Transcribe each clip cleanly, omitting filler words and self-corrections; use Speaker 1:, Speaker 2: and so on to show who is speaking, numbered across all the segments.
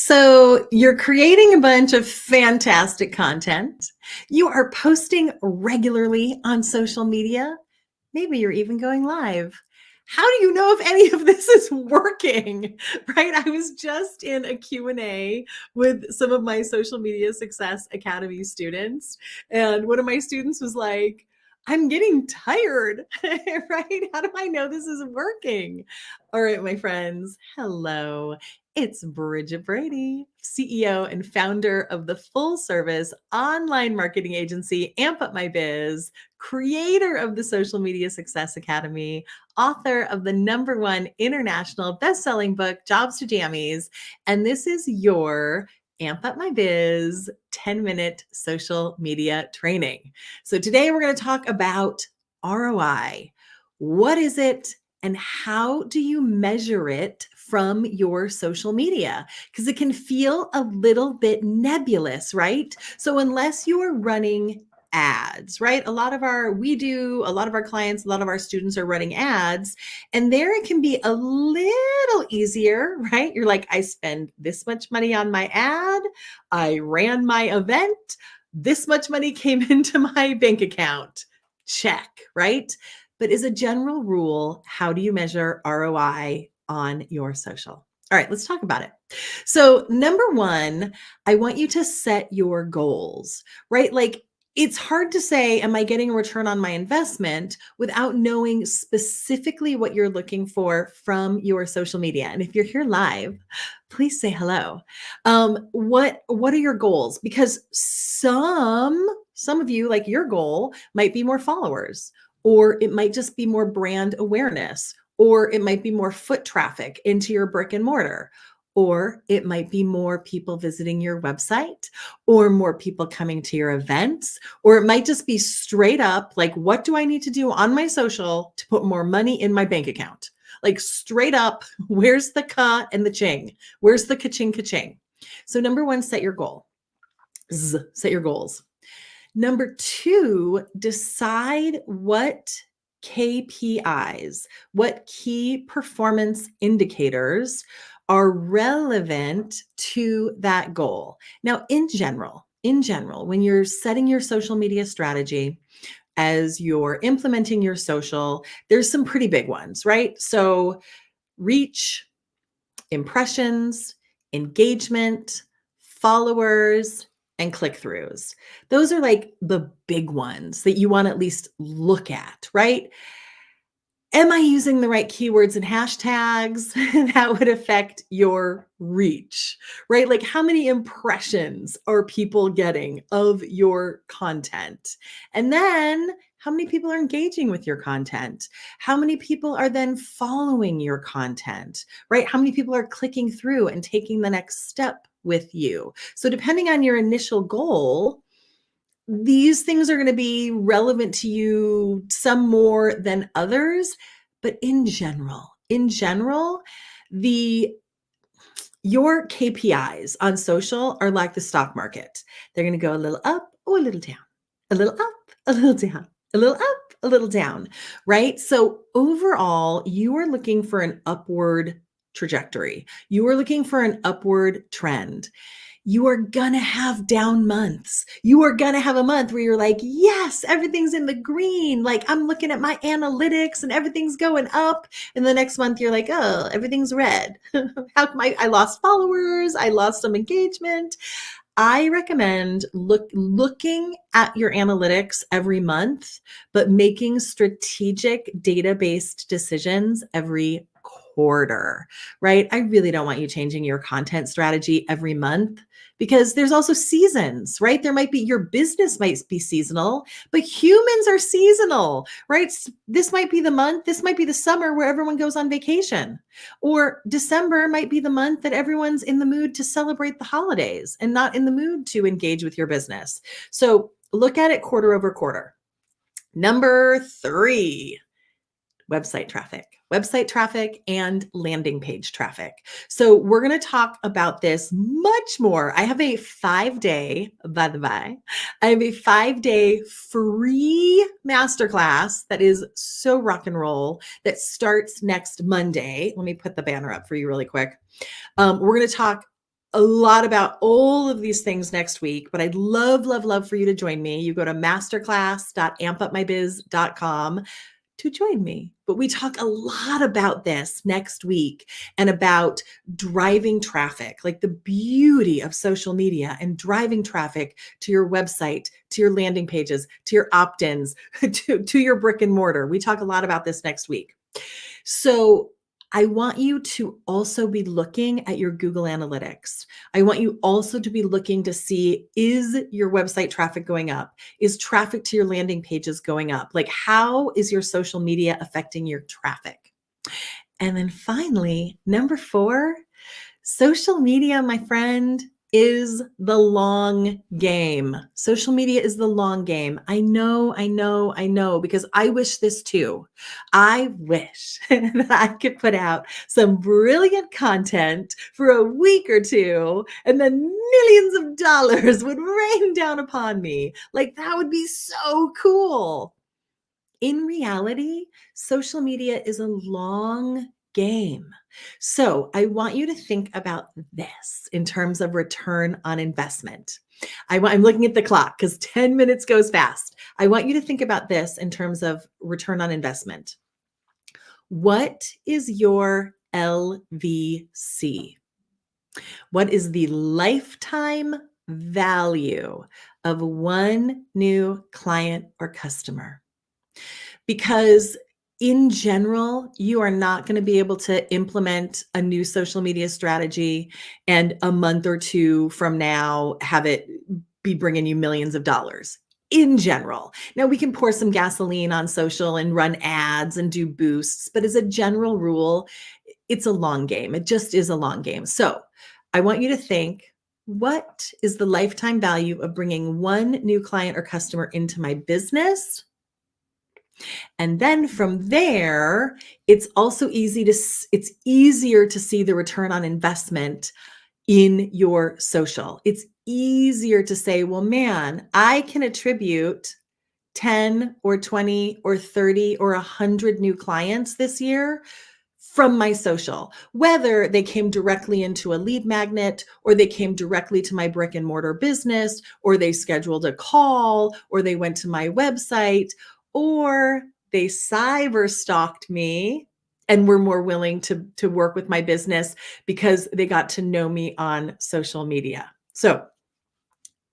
Speaker 1: So you're creating a bunch of fantastic content. You are posting regularly on social media. Maybe you're even going live. How do you know if any of this is working? Right? I was just in a Q&A with some of my Social Media Success Academy students, and one of my students was like, I'm getting tired, right? How do I know this is working? All right, my friends, hello. It's Bridget Brady, CEO and founder of the full service online marketing agency, Amp Up My Biz, creator of the Social Media Success Academy, author of the #1 international best-selling book, Jobs to Jammies. And this is your Amp Up My Biz 10-minute social media training. So today we're going to talk about ROI. What is it? And how do you measure it from your social media? Because it can feel a little bit nebulous, right? So unless you are running ads, right? A lot of our clients, a lot of our students are running ads, and there it can be a little easier, right? You're like, I spend this much money on my ad. I ran my event. This much money came into my bank account. Check, right? But as a general rule, how do you measure ROI on your social? All right, let's talk about it. So, #1, I want you to set your goals, right? Like, it's hard to say, am I getting a return on my investment without knowing specifically what you're looking for from your social media? And if you're here live, please say hello. What are your goals? Because some of you, like, your goal might be more followers, or it might just be more brand awareness, or it might be more foot traffic into your brick and mortar, or it might be more people visiting your website, or more people coming to your events, or it might just be straight up like, what do I need to do on my social to put more money in my bank account? Like, straight up, where's the ka and the ching? Where's the ka-ching ka-ching? So #1, set your goal. Set your goals. #2, decide what KPIs, what key performance indicators are relevant to that goal. Now, in general, when you're setting your social media strategy, as you're implementing your social, there's some pretty big ones, right? So reach, impressions, engagement, followers, and click-throughs. Those are like the big ones that you want to at least look at, right? Am I using the right keywords and hashtags? That would affect your reach, right? Like, how many impressions are people getting of your content? And then how many people are engaging with your content? How many people are then following your content, right? How many people are clicking through and taking the next step with you? So depending on your initial goal, these things are going to be relevant to you, some more than others, but in general, the your KPIs on social are like the stock market. They're going to go a little up or a little down, a little up, a little down, a little up, a little down, right? So overall, you are looking for an upward trajectory. You are looking for an upward trend. You are gonna have down months. You are gonna have a month where you're like, yes, everything's in the green. Like, I'm looking at my analytics and everything's going up. And the next month you're like, oh, everything's red. How come I lost followers? I lost some engagement. I recommend looking at your analytics every month, but making strategic data-based decisions every quarter, right? I really don't want you changing your content strategy every month, because there's also seasons, right? Your business might be seasonal, but humans are seasonal, right? This might be the month, this might be the summer where everyone goes on vacation, or December might be the month that everyone's in the mood to celebrate the holidays and not in the mood to engage with your business. So look at it quarter over quarter. #3, website traffic and landing page traffic. So we're going to talk about this much more. I have a 5-day, by the by, I have a 5-day free masterclass that is so rock and roll that starts next Monday. Let me put the banner up for you really quick. We're going to talk a lot about all of these things next week, but I'd love, love, love for you to join me. You go to masterclass.ampupmybiz.com to join me. But we talk a lot about this next week and about driving traffic, like the beauty of social media and driving traffic to your website, to your landing pages, to your opt-ins, to your brick and mortar. We talk a lot about this next week. So I want you to also be looking at your Google Analytics. I want you also to be looking to see, is your website traffic going up? Is traffic to your landing pages going up? Like, how is your social media affecting your traffic? And then finally, number 4, social media, my friend, is the long game. Social media is the long game. I know, because I wish this too. I wish that I could put out some brilliant content for a week or two, and then millions of dollars would rain down upon me. Like, that would be so cool. In reality, social media is a long game. So I want you to think about this in terms of return on investment. I'm looking at the clock because 10 minutes goes fast. I want you to think about this in terms of return on investment. What is your LVC? What is the lifetime value of one new client or customer? Because in general, you are not going to be able to implement a new social media strategy and a month or two from now have it be bringing you millions of dollars. In general. Now, we can pour some gasoline on social and run ads and do boosts, but as a general rule, it's a long game. It just is a long game. So I want you to think, what is the lifetime value of bringing one new client or customer into my business? And then from there, it's easier to see the return on investment in your social. It's easier to say, well, man, I can attribute 10 or 20 or 30 or 100 new clients this year from my social, whether they came directly into a lead magnet or they came directly to my brick and mortar business, or they scheduled a call, or they went to my website, or they cyber stalked me and were more willing to work with my business because they got to know me on social media. So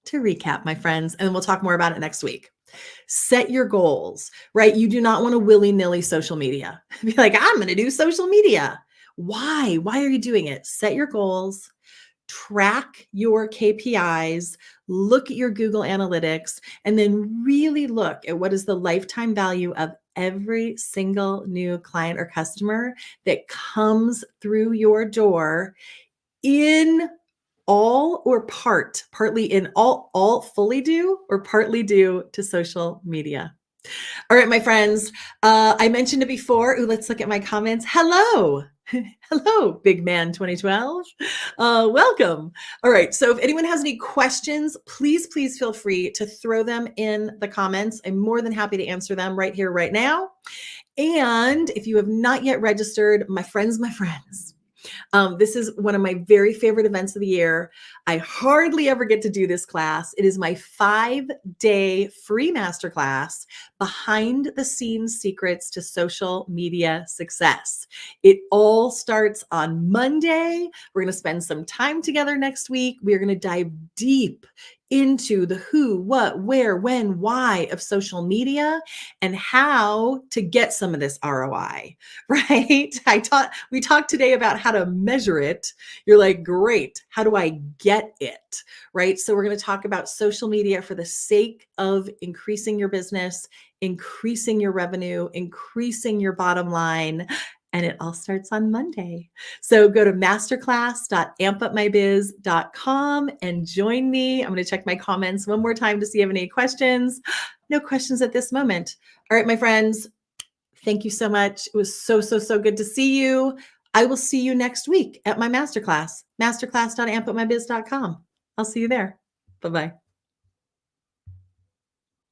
Speaker 1: to recap, my friends, and we'll talk more about it next week. Set your goals, right? You do not want to willy-nilly social media. Be like, I'm going to do social media. Why? Why are you doing it? Set your goals, track your KPIs, look at your Google Analytics, and then really look at what is the lifetime value of every single new client or customer that comes through your door in all or partly in all fully due or partly due to social media. All right, my friends, I mentioned it before. Ooh, let's look at my comments. Hello. Hello, Big Man 2012. Welcome. All right. So if anyone has any questions, please feel free to throw them in the comments. I'm more than happy to answer them right here, right now. And if you have not yet registered, my friends, this is one of my very favorite events of the year. I hardly ever get to do this class. It is my 5-day free masterclass, Behind the Scenes Secrets to Social Media Success. It all starts on Monday. We're going to spend some time together next week. We are going to dive deep into the who, what, where, when, why of social media and how to get some of this ROI, right? We talked today about how to measure it. You're like, great. How do I get it? Right? So we're going to talk about social media for the sake of increasing your business, increasing your revenue, increasing your bottom line. And it all starts on Monday. So go to masterclass.ampupmybiz.com and join me. I'm going to check my comments one more time to see if you have any questions. No questions at this moment. All right, my friends, thank you so much. It was so good to see you. I will see you next week at my masterclass, masterclass.ampupmybiz.com. I'll see you there. Bye-bye.